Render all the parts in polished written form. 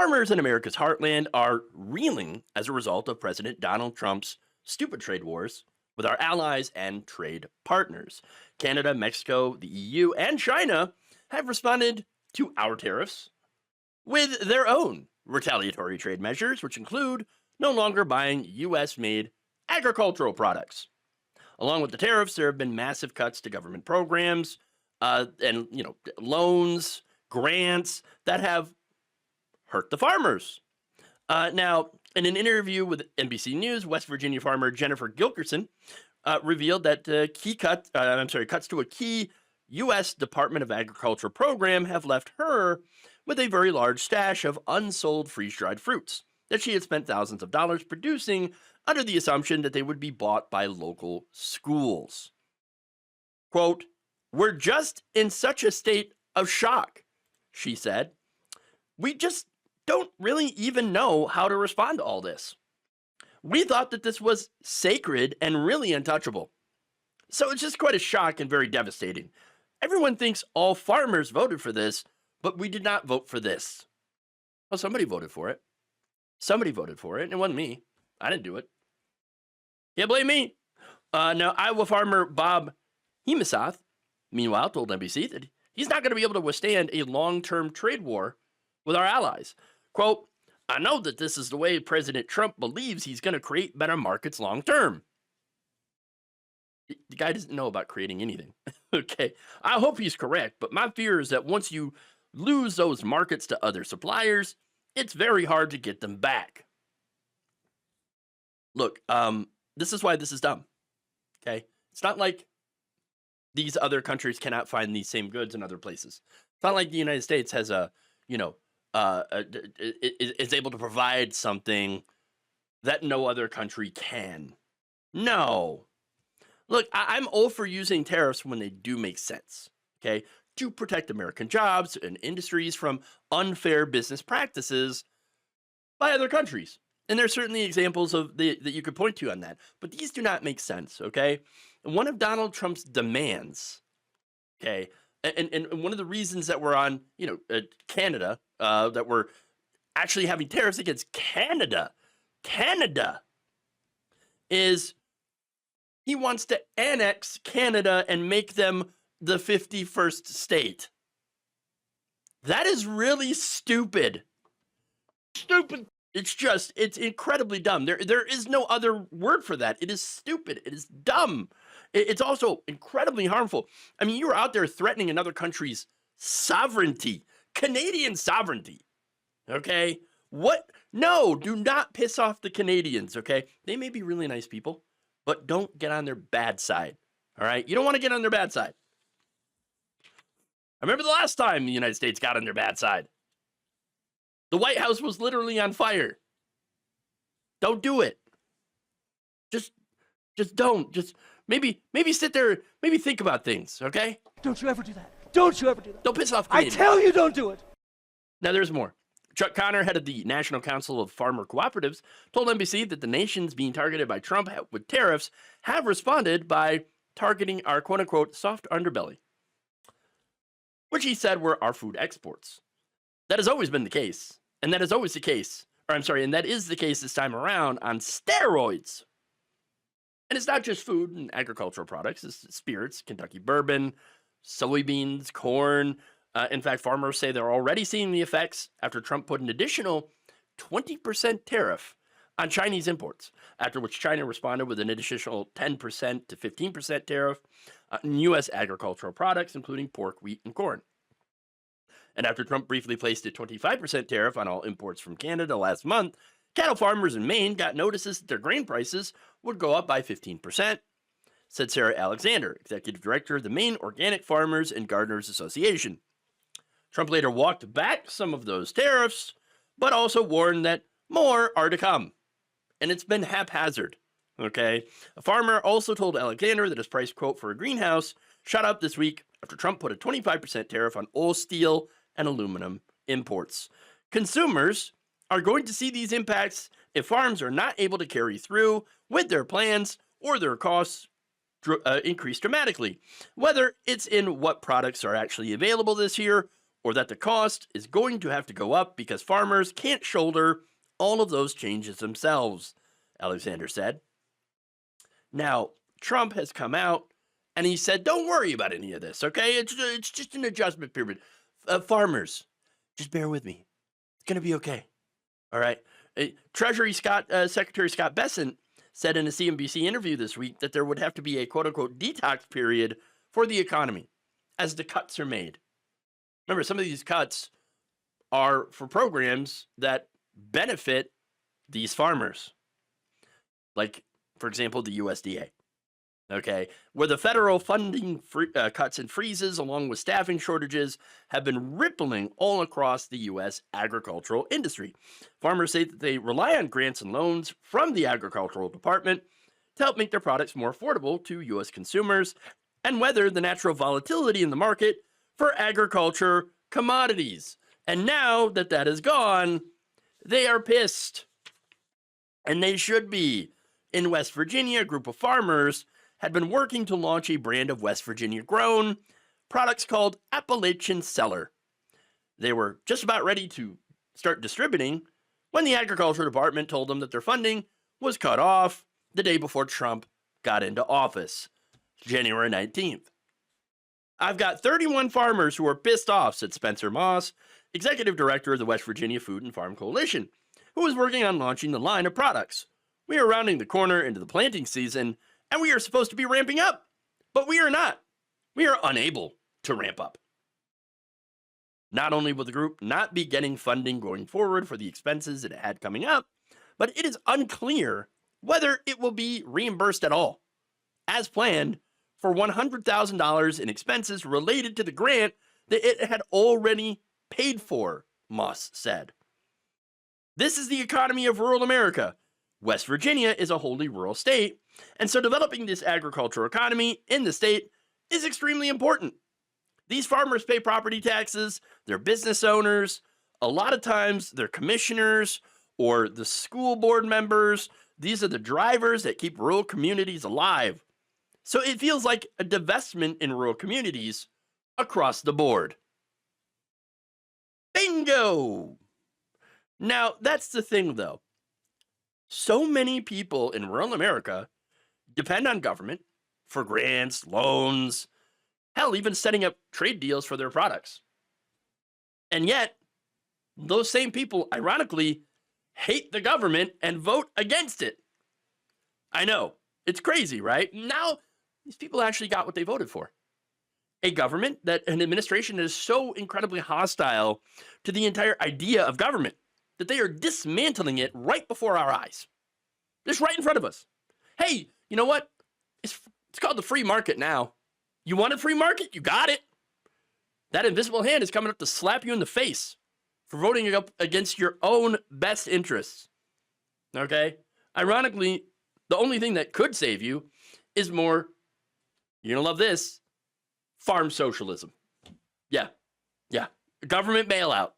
Farmers in America's heartland are reeling as a result of President Donald Trump's stupid trade wars with our allies and trade partners. Canada, Mexico, the EU, and China have responded to our tariffs with their own retaliatory trade measures, which include no longer buying US-made agricultural products. Along with the tariffs, there have been massive cuts to government programs and loans, grants that have hurt the farmers. Now, in an interview with NBC News, West Virginia farmer Jennifer Gilkerson revealed that cuts to a key U.S. Department of Agriculture program have left her with a very large stash of unsold freeze-dried fruits that she had spent thousands of dollars producing under the assumption that they would be bought by local schools. Quote, "We're just in such a state of shock," she said. "We just don't really even know how to respond to all this. We thought that this was sacred and really untouchable. So it's just quite a shock and very devastating. Everyone thinks all farmers voted for this, but we did not vote for this." Well, somebody voted for it. Somebody voted for it, and it wasn't me. I didn't do it. Can't blame me. Now, Iowa farmer Bob Hemisath, meanwhile, told NBC that he's not going to be able to withstand a long-term trade war with our allies. Quote, "I know that this is the way President Trump believes he's going to create better markets long-term." The guy doesn't know about creating anything. Okay, I hope he's correct, but my fear is that once you lose those markets to other suppliers, it's very hard to get them back. Look, this is why this is dumb. Okay, it's not like these other countries cannot find these same goods in other places. It's not like the United States has is able to provide something that no other country can. No. Look, I'm all for using tariffs when they do make sense, okay, to protect American jobs and industries from unfair business practices by other countries. And there's certainly examples of that you could point to on that. But these do not make sense, okay? And one of Donald Trump's demands, okay, and one of the reasons that we're on, Canada, that we're actually having tariffs against Canada, is he wants to annex Canada and make them the 51st state. That is really stupid. Stupid. It's incredibly dumb. There is no other word for that. It is stupid. It is dumb. It's also incredibly harmful. I mean, you're out there threatening another country's sovereignty, Canadian sovereignty. Okay? What? No, do not piss off the Canadians, okay? They may be really nice people, but don't get on their bad side. All right? You don't want to get on their bad side. I remember the last time the United States got on their bad side. The White House was literally on fire. Don't do it. Just don't. Just maybe sit there, maybe think about things, okay? Don't you ever do that. Don't you ever do that. Don't piss off Canadians. I tell you, don't do it. Now, there's more. Chuck Connor, head of the National Council of Farmer Cooperatives, told NBC that the nations being targeted by Trump with tariffs have responded by targeting our quote-unquote soft underbelly, which he said were our food exports. That has always been the case. And that is always the case, and that is the case this time around on steroids. And it's not just food and agricultural products, it's spirits, Kentucky bourbon, soybeans, corn. In fact, farmers say they're already seeing the effects after Trump put an additional 20% tariff on Chinese imports, after which China responded with an additional 10% to 15% tariff on U.S. agricultural products, including pork, wheat, and corn. And after Trump briefly placed a 25% tariff on all imports from Canada last month, cattle farmers in Maine got notices that their grain prices would go up by 15%, said Sarah Alexander, executive director of the Maine Organic Farmers and Gardeners Association. Trump later walked back some of those tariffs, but also warned that more are to come. And it's been haphazard, okay? A farmer also told Alexander that his price quote for a greenhouse shot up this week after Trump put a 25% tariff on oil, steel, and aluminum imports. Consumers are going to see these impacts if farms are not able to carry through with their plans or their costs increase dramatically, whether it's in what products are actually available this year or that the cost is going to have to go up because farmers can't shoulder all of those changes themselves, Alexander said. Now, Trump has come out and he said, don't worry about any of this, okay? It's just an adjustment period. Farmers, just bear with me. It's going to be okay, all right? Treasury Secretary Scott Bessent said in a CNBC interview this week that there would have to be a quote-unquote detox period for the economy as the cuts are made. Remember, some of these cuts are for programs that benefit these farmers. Like, for example, the USDA. Okay, where the federal funding cuts and freezes, along with staffing shortages, have been rippling all across the U.S. agricultural industry. Farmers say that they rely on grants and loans from the agricultural department to help make their products more affordable to U.S. consumers and weather the natural volatility in the market for agriculture commodities. And now that that is gone, they are pissed. And they should be. In West Virginia, a group of farmers had been working to launch a brand of West Virginia grown products called Appalachian Cellar. They were just about ready to start distributing when the agriculture department told them that their funding was cut off the day before Trump got into office, January 19th. I've got 31 farmers who are pissed off, said Spencer Moss, executive director of the West Virginia Food and Farm Coalition, who was working on launching the line of products. We are rounding the corner into the planting season, and we are supposed to be ramping up, but we are not. We are unable to ramp up. Not only will the group not be getting funding going forward for the expenses that it had coming up, but it is unclear whether it will be reimbursed at all, as planned, for $100,000 in expenses related to the grant that it had already paid for, Moss said. This is the economy of rural America. West Virginia is a wholly rural state, and so developing this agricultural economy in the state is extremely important. These farmers pay property taxes, they're business owners, a lot of times they're commissioners or the school board members. These are the drivers that keep rural communities alive. So it feels like a divestment in rural communities across the board. Bingo! Now, that's the thing, though. So many people in rural America depend on government for grants, loans, hell, even setting up trade deals for their products. And yet, those same people, ironically, hate the government and vote against it. I know, it's crazy, right? Now, these people actually got what they voted for. A government, an administration that is so incredibly hostile to the entire idea of government that they are dismantling it right before our eyes. Just right in front of us. Hey, you know what? It's called the free market now. You want a free market? You got it. That invisible hand is coming up to slap you in the face for voting up against your own best interests. Okay? Ironically, the only thing that could save you is more, you're going to love this, farm socialism. Yeah. Government bailout.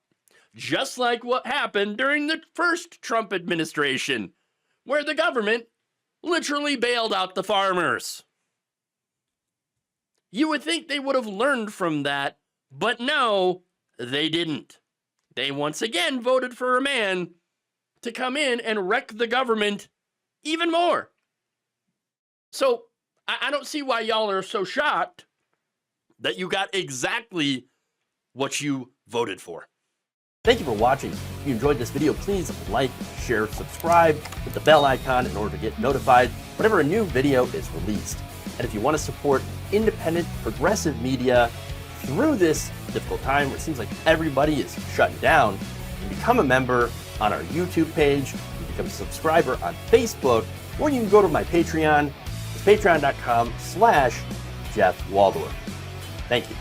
Just like what happened during the first Trump administration, where the government literally bailed out the farmers. You would think they would have learned from that, but no, they didn't. They once again voted for a man to come in and wreck the government even more. So I don't see why y'all are so shocked that you got exactly what you voted for. Thank you for watching. If you enjoyed this video, please like, share, subscribe, hit the bell icon in order to get notified whenever a new video is released. And if you want to support independent, progressive media through this difficult time where it seems like everybody is shutting down, you can become a member on our YouTube page, you can become a subscriber on Facebook, or you can go to my Patreon. It's patreon.com/Jeff Waldorf. Thank you.